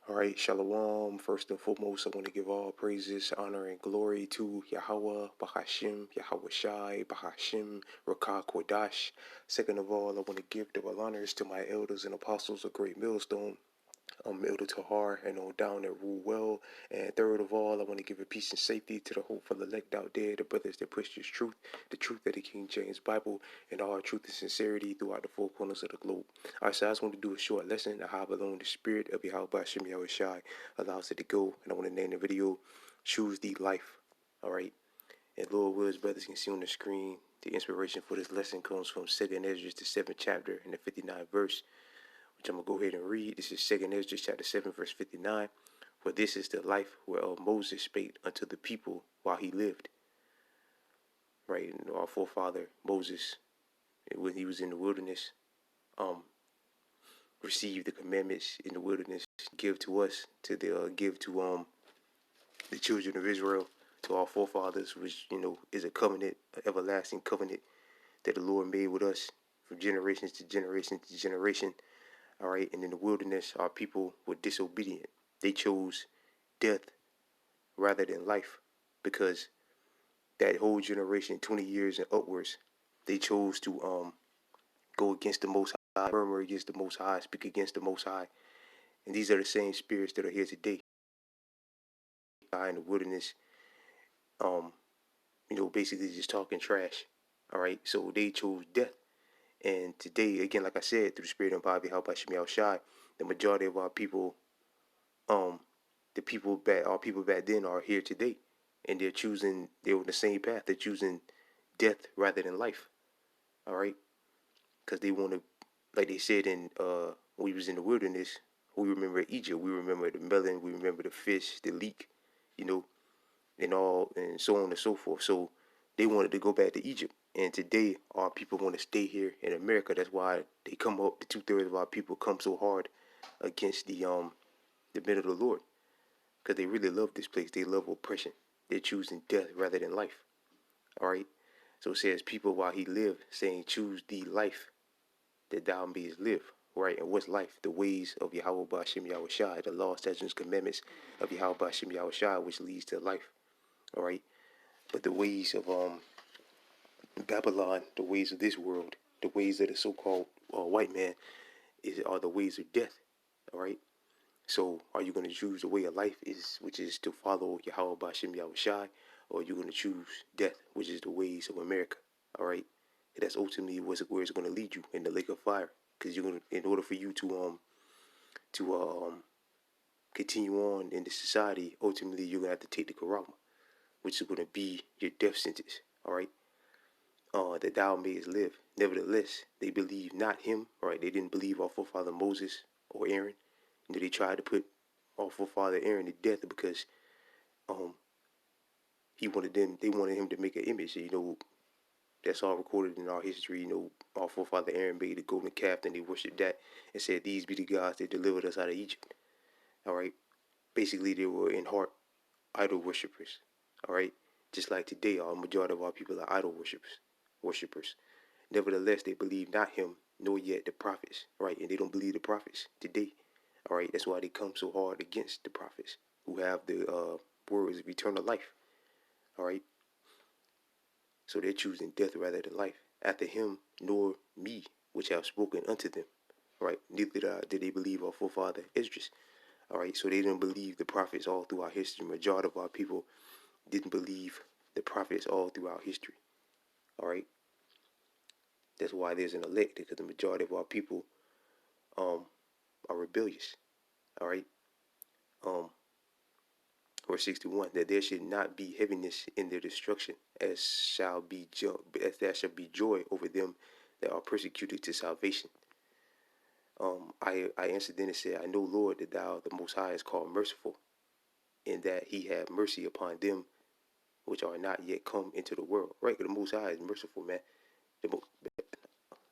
All right, Shalom. First and foremost, I want to give all praises, honor, and glory to Yahweh, Bahashim, Yahweh Shai, Bahashim, Rakah Kodash. Second of all, I want to give double honors to my elders and apostles of Great Millstone, Elder Tahar, and on down that rule well. And third of all, I want to give a peace and safety to the hopeful elect out there, the brothers that push this truth, the truth of the King James Bible, and all truth and sincerity throughout the four corners of the globe. All right, so I just want to do a short lesson on how alone the spirit of Yahweh Shem Yahweh Shai allows it to go. And I want to name the video, Choose the Life. All right. And Lord Wills, brothers can see on the screen, the inspiration for this lesson comes from 2nd Ezra, the 7th chapter, and the 59th verse, which I'm going to go ahead and read. This is 2nd Ezra chapter 7, verse 59. For this is the life whereof Moses spake unto the people while he lived. Right, and our forefather Moses, when he was in the wilderness, received the commandments in the wilderness, give to us, to give to the children of Israel, to our forefathers, which is a covenant, an everlasting covenant that the Lord made with us from generations to generation to generation. All right, and in the wilderness, our people were disobedient. They chose death rather than life, because that whole generation, 20 years and upwards, they chose to go against the Most High, murmur against the Most High, speak against the Most High. And these are the same spirits that are here today, in the wilderness, basically just talking trash. All right, so they chose death. And today, again, like I said, through the spirit and power of Yahweh Shem Shai, the majority of our people, our people back then are here today. And they're on the same path. They're choosing death rather than life. All right, because they want to, like they said when we was in the wilderness, we remember Egypt, we remember the melon, we remember the fish, the leek, and so on and so forth. So they wanted to go back to Egypt. And today, our people want to stay here in America. That's why they come up. The 2/3 of our people come so hard against the men of the Lord, because they really love this place. They love oppression. They're choosing death rather than life. All right. So it says, people while he lived, saying, choose the life that thou mayest live. Right. And what's life? The ways of Yahweh Ba'Shem Yahweh Shai, the law, statutes, commandments of Yahweh Ba'Shem Yahweh Shai, which leads to life. All right. But the ways of Babylon, the ways of this world, the ways of the so-called white man, are the ways of death. All right. So are you going to choose the way of life, which is to follow Yahweh Ba'Shem Yahweh Shai, or are you going to choose death, which is the ways of America? All right. And that's ultimately where it's going to lead you, in the lake of fire. Because in order for you to continue on in the society, ultimately you're gonna have to take the Karama, which is gonna be your death sentence. All right. That thou mayest live. Nevertheless, they believe not him. All right. They didn't believe our forefather Moses or Aaron. They tried to put our forefather Aaron to death because they wanted him to make an image. That's all recorded in our history. Our forefather Aaron made the golden calf, and they worshipped that and said, these be the gods that delivered us out of Egypt. All right. Basically, they were in heart idol worshippers. All right. Just like today, our majority of our people are idol worshippers. Nevertheless, they believe not him, nor yet the prophets. Right. And they don't believe the prophets today. All right. That's why they come so hard against the prophets who have the words of eternal life. All right. So they're choosing death rather than life. After him, nor me, which have spoken unto them. Right. Neither did they believe our forefather Esdras. All right. So they didn't believe the prophets all throughout history. The majority of our people didn't believe the prophets all throughout history. All right. That's why there's an elect, because the majority of our people are rebellious. All right. Verse 61, that there should not be heaviness in their destruction, as there shall be joy over them that are persecuted to salvation. I answered then and said, I know, Lord, that thou, the Most High, is called merciful, in that he have mercy upon them which are not yet come into the world. Right? The Most High is merciful, man.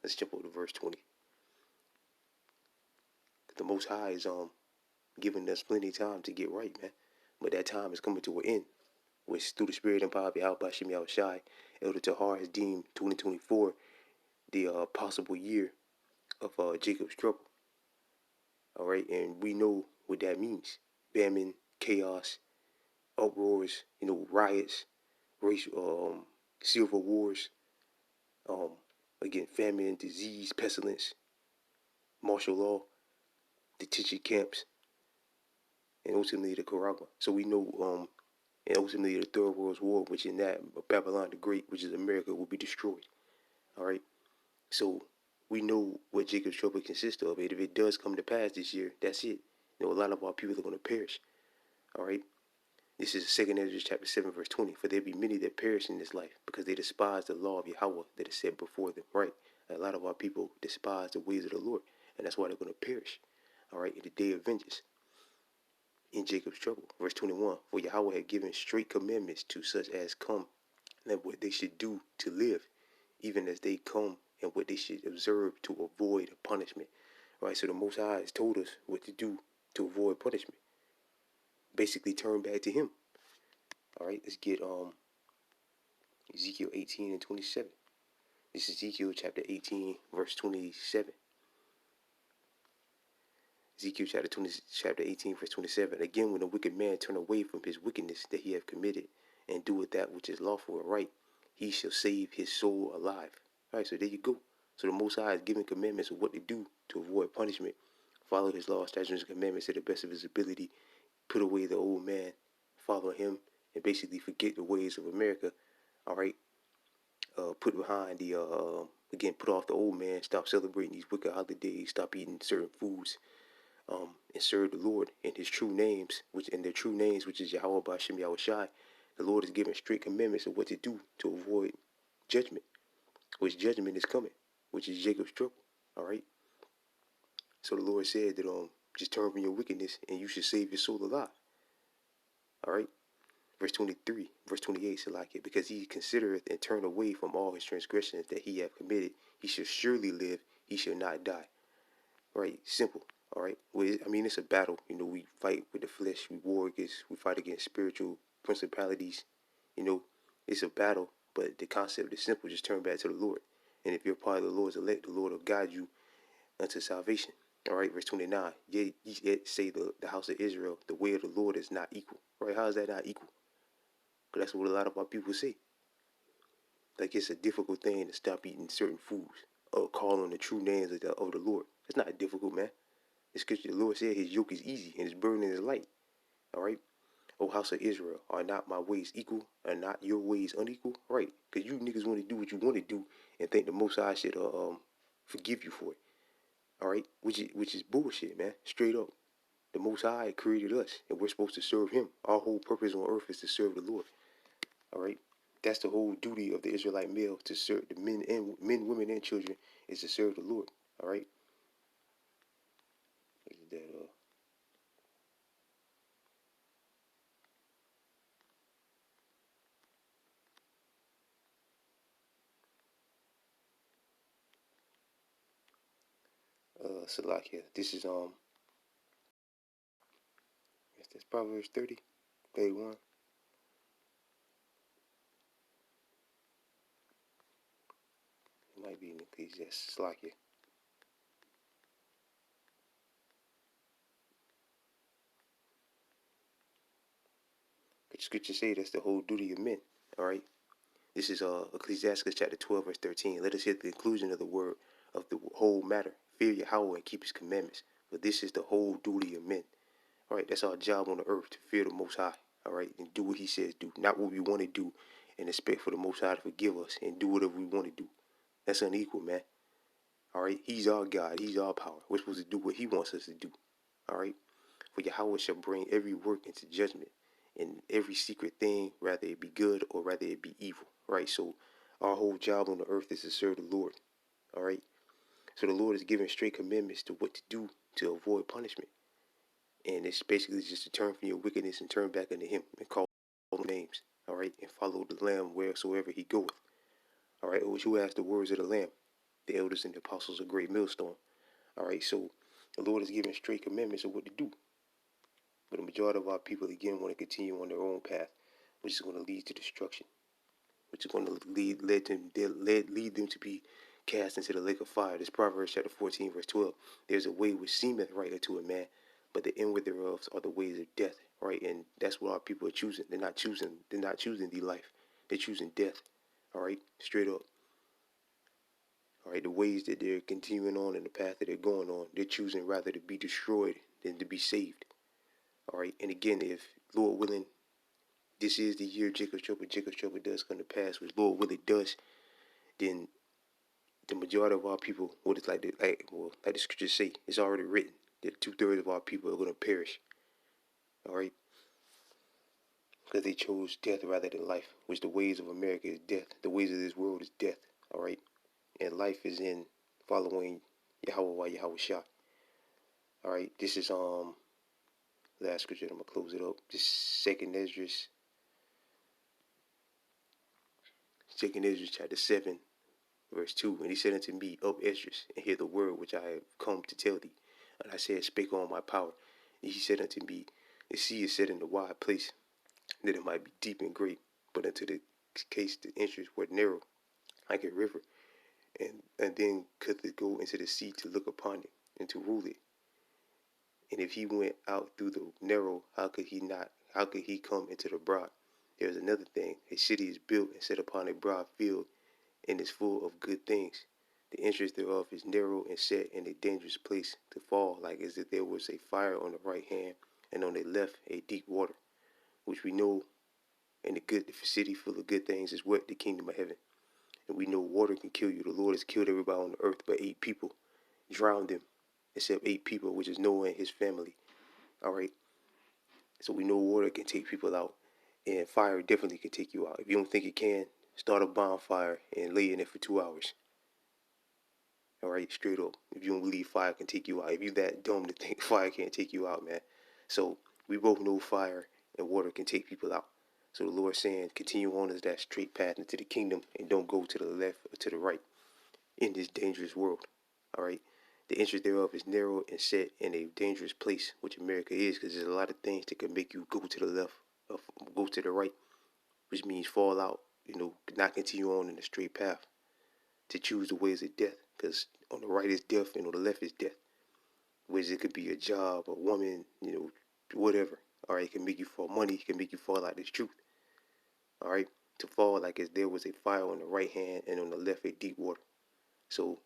Let's jump over to verse 20. The Most High is giving us plenty of time to get right, man. But that time is coming to an end, which through the spirit and power of Yahweh Shem Yahweh Shai, Elder Tahar has deemed 2024 the possible year of Jacob's trouble. All right, and we know what that means. Famine, chaos, uproars, riots, racial, civil wars, um, again, famine, disease, pestilence, martial law, detention camps, and ultimately the Caragua. So we know, and ultimately the Third World War, which in that Babylon the Great, which is America, will be destroyed. All right. So we know what Jacob's trouble consists of. And if it does come to pass this year, that's it. A lot of our people are going to perish. All right. This is 2 Ezra chapter 7, verse 20. For there be many that perish in this life, because they despise the law of Yahweh that is set before them. Right. A lot of our people despise the ways of the Lord, and that's why they're going to perish. All right. In the day of vengeance. In Jacob's trouble. Verse 21. For Yahweh had given straight commandments to such as come, and what they should do to live, even as they come, and what they should observe to avoid punishment. Right. So the Most High has told us what to do to avoid punishment. Basically, turn back to Him. All right. Let's get Ezekiel 18 and 27. This is Ezekiel chapter 18, verse 27. Ezekiel chapter 18, verse 27. Again, when a wicked man turn away from his wickedness that he hath committed, and doeth that which is lawful and right, he shall save his soul alive. All right, so there you go. So the Most High is giving commandments of what to do to avoid punishment. Follow His law, statutes, and commandments to the best of his ability. Put away the old man, follow Him, and basically forget the ways of America. All right. Put behind the again, put off the old man. Stop celebrating these wicked holidays. Stop eating certain foods. And serve the Lord in His true names, which in their true names, which is Yahweh Ba'Shem Yahweh Shai. The Lord is giving strict commandments of what to do to avoid judgment, which judgment is coming, which is Jacob's trouble. All right. So the Lord said that just turn from your wickedness and you should save your soul alive. All right. Verse 23, verse 28, Salakia, because he considereth and turn away from all his transgressions that he hath committed, he shall surely live, he shall not die. Right, simple. All right. Well, I mean, it's a battle. We fight with the flesh. We fight against spiritual principalities. It's a battle, but the concept is simple. Just turn back to the Lord. And if you're part of the Lord's elect, the Lord will guide you unto salvation. All right, verse 29. Yet say the house of Israel, the way of the Lord is not equal. Right, how is that not equal? Because that's what a lot of our people say. Like it's a difficult thing to stop eating certain foods or call on the true names of the Lord. It's not difficult, man. It's because the Lord said His yoke is easy and His burden is light. All right. O house of Israel, are not my ways equal? Are not your ways unequal? Right. Because you niggas want to do what you want to do and think the Most High should forgive you for it. All right. Which is bullshit, man. Straight up. The Most High created us and we're supposed to serve Him. Our whole purpose on earth is to serve the Lord. All right. That's the whole duty of the Israelite male, to serve the men, women, and children, is to serve the Lord. All right. Is that Salakia. This is yes, that's Proverbs 30, 31. It might be in Ecclesiastes. Salakia. But scripture say that's the whole duty of men. All right. This is Ecclesiastes chapter 12, verse 13. Let us hear the conclusion of the word of the whole matter. Fear Yahweh and keep His commandments. For this is the whole duty of men. All right. That's our job on the earth, to fear the Most High. All right. And do what He says do. Not what we want to do, and expect for the Most High to forgive us and do whatever we want to do. That's unequal, man. All right. He's our God. He's our power. We're supposed to do what He wants us to do. All right. For Yahweh shall bring every work into judgment, and every secret thing, rather it be good or rather it be evil. Right. So our whole job on the earth is to serve the Lord. All right. So the Lord is giving straight commandments to what to do to avoid punishment. And it's basically just to turn from your wickedness and turn back unto Him and call names. All right. And follow the Lamb wheresoever He goeth. All right. Which who has the words of the Lamb? The elders and the apostles of great millstone. All right. So the Lord is giving straight commandments of what to do. But the majority of our people, again, want to continue on their own path, which is going to lead to destruction, which is going to lead them to be cast into the lake of fire. This Proverbs chapter 14, verse 12. There's a way which seemeth right unto a man, but the inward thereof are the ways of death, right? And that's what our people are choosing. They're not choosing. They're not choosing the life. They're choosing death. All right, straight up. All right, the ways that they're continuing on in the path that they're going on, they're choosing rather to be destroyed than to be saved. All right, and again, if Lord willing, this is the year Jacob's trouble does come to pass, which Lord willing does, then the majority of our people, what it's like the scriptures say, it's already written that 2/3 of our people are going to perish. All right, because they chose death rather than life, which the ways of America is death. The ways of this world is death. All right, and life is in following Yahweh while Yahweh shot. All right, this is last scripture. I'm gonna close it up. This second Esdras chapter 7, verse 2. And he said unto me, Up, Esdras, and hear the word which I have come to tell thee. And I said, Spake on my power. And he said unto me, The sea is set in a wide place, that it might be deep and great, but unto the case the entrance were narrow, like a river, and then could it go into the sea to look upon it, and to rule it. And if he went out through the narrow, how could he come into the broad? There is another thing. A city is built and set upon a broad field, and is full of good things. The entrance thereof is narrow and set in a dangerous place to fall, like as if there was a fire on the right hand, and on the left a deep water, which we know in the city full of good things is what? The kingdom of heaven. And we know water can kill you. The Lord has killed everybody on the earth but 8 people, drowned them, except 8 people, which is Noah and his family. All right. So we know water can take people out, and fire definitely can take you out. If you don't think it can, start a bonfire and lay in it for 2 hours. All right, straight up. If you don't believe fire can take you out, if you that dumb to think fire can't take you out, man. So we both know fire and water can take people out. So the Lord saying, continue on as that straight path into the kingdom, and don't go to the left or to the right in this dangerous world. All right. The entrance thereof is narrow and set in a dangerous place, which America is, because there's a lot of things that can make you go to the left or go to the right, which means fall out, not continue on in the straight path, to choose the ways of death, because on the right is death and on the left is death, which it could be a job, a woman, whatever. All right, it can make you fall money, it can make you fall out of the truth. All right, to fall like as there was a fire on the right hand and on the left a deep water. So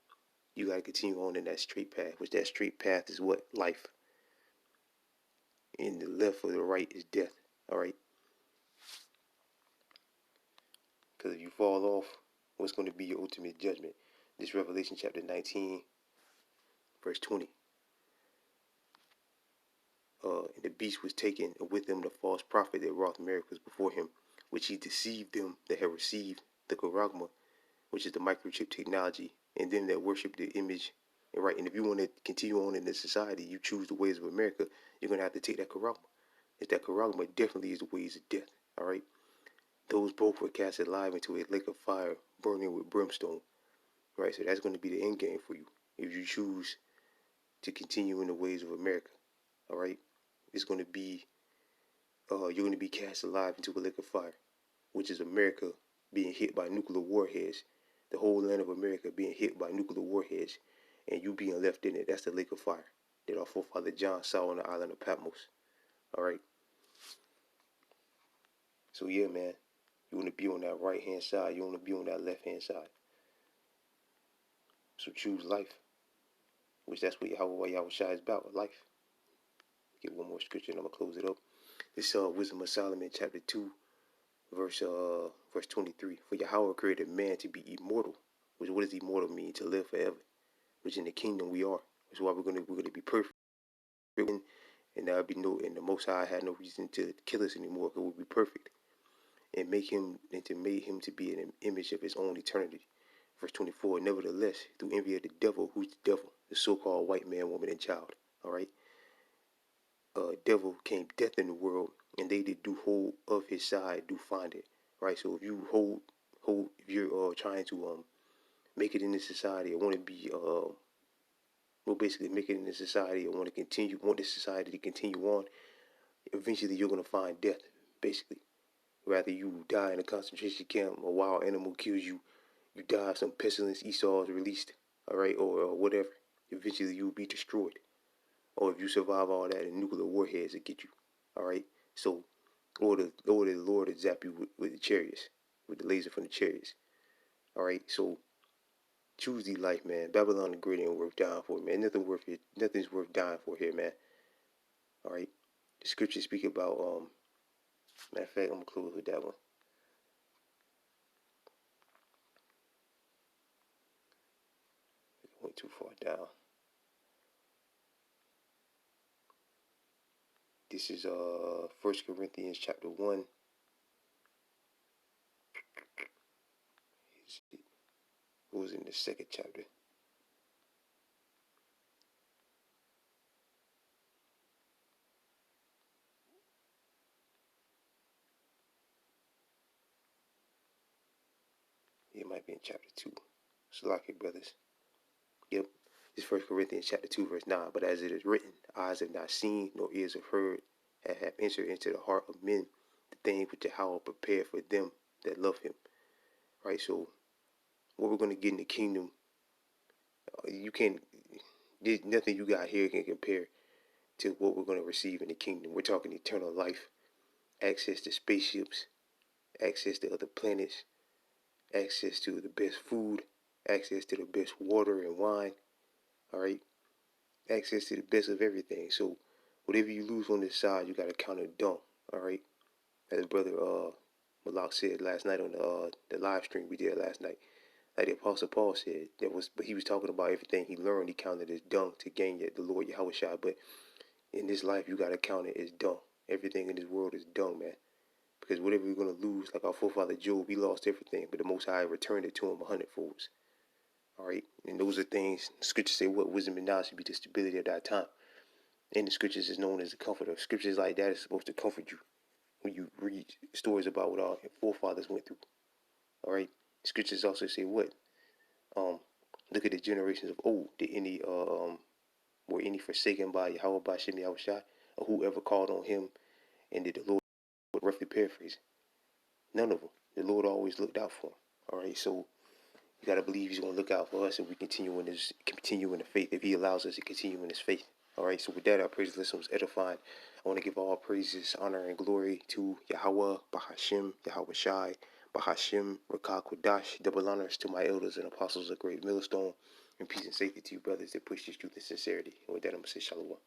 you got to continue on in that straight path, which that straight path is what? Life. And the left or the right is death. All right, because if you fall off, what's going to be your ultimate judgment? This Revelation chapter 19, verse 20. And the beast was taken, and with him the false prophet that wrought miracles before him, which he deceived them that had received the charagma, which is the microchip technology, and them that worship the image. And right, and if you want to continue on in this society, you choose the ways of America, you're going to have to take that charagma. If that charagma definitely is the ways of death. All right, those both were cast alive into a lake of fire, burning with brimstone. Right, so that's going to be the end game for you if you choose to continue in the ways of America. All right, it's going to be you're going to be cast alive into a lake of fire, which is America being hit by nuclear warheads, the whole land of America being hit by nuclear warheads, and you being left in it. That's the lake of fire that our forefather John saw on the island of Patmos. All right. So yeah, man, you want to be on that right hand side. You want to be on that left hand side. So choose life, which that's what Yahweh Shai is about, life. Get one more scripture and I'm gonna close it up. This Wisdom of Solomon, chapter 2, verse 23. For Yahweh created man to be immortal. Which what does immortal mean? To live forever. Which in the kingdom we are. That's why we're gonna be perfect. And there'll be no, and the Most High had no reason to kill us anymore, because we'll be perfect. And make him to be an image of his own eternity. Verse 24. Nevertheless, through envy of the devil, who's the devil? The so-called white man, woman, and child. All right. Devil came death in the world, and they that do hold of his side do find it. Right. So if you if you're trying to make it in this society, or want to be basically make it in this society, or want this society to continue on, eventually you're gonna find death. Basically, rather you die in a concentration camp, a wild animal kills you, you die of some pestilence, Esau is released. All right, or whatever. Eventually you will be destroyed. or if you survive all that, the nuclear warheads will get you. All right. So, or the Lord to zap you with the chariots, with the laser from the chariots. All right. So choose the life, man. Babylon the Great ain't worth dying for, man. Nothing's worth dying for here, man. All right. The scriptures speak about matter of fact, I'm gonna close with that one. I went too far down. This is 1 Corinthians chapter 1. It was in the second chapter. It might be in chapter 2. Salaki, brothers. Yep. It's 1 Corinthians chapter 2, verse 9. But as it is written, eyes have not seen, nor ears have heard, and have entered into the heart of men the things which Yahweh prepared for them that love him. Right? So, what we're going to get in the kingdom, you can't, there's nothing you got here can compare to what we're going to receive in the kingdom. We're talking eternal life, access to spaceships, access to other planets, access to the best food, access to the best water and wine, all right? Access to the best of everything. So whatever you lose on this side, you got to count it dung, all right? As brother Malak said last night on the live stream we did last night. Like the Apostle Paul said, but he was talking about everything he learned. He counted as dung to gain the Lord Yahweh Shai. But in this life, you got to count it as dung. Everything in this world is dung, man. Because whatever we're going to lose, like our forefather Job, he lost everything, but the Most High returned it to him 100-fold. All right, and those are things. The scriptures say what wisdom and knowledge should be the stability of that time. And the scriptures is known as the comforter. Scriptures like that is supposed to comfort you when you read stories about what our forefathers went through. All right, scriptures also say what? Look at the generations of old. Did any were any forsaken by Yahweh by Shem Yahushai, or whoever called on him, and did the Lord, roughly paraphrase, none of them. The Lord always looked out for them. All right, so you gotta believe He's gonna look out for us if we continue in the faith. If He allows us to continue in His faith. All right. So with that, our praise listen was edifying. I want to give all praises, honor, and glory to Yahweh, Bahashim, Yahweh Shai, Bahashim, Rakah Kodash. Double honors to my elders and apostles of Great Millstone, and peace and safety to you brothers that push this truth and sincerity. And with that, I'm gonna say Shalom.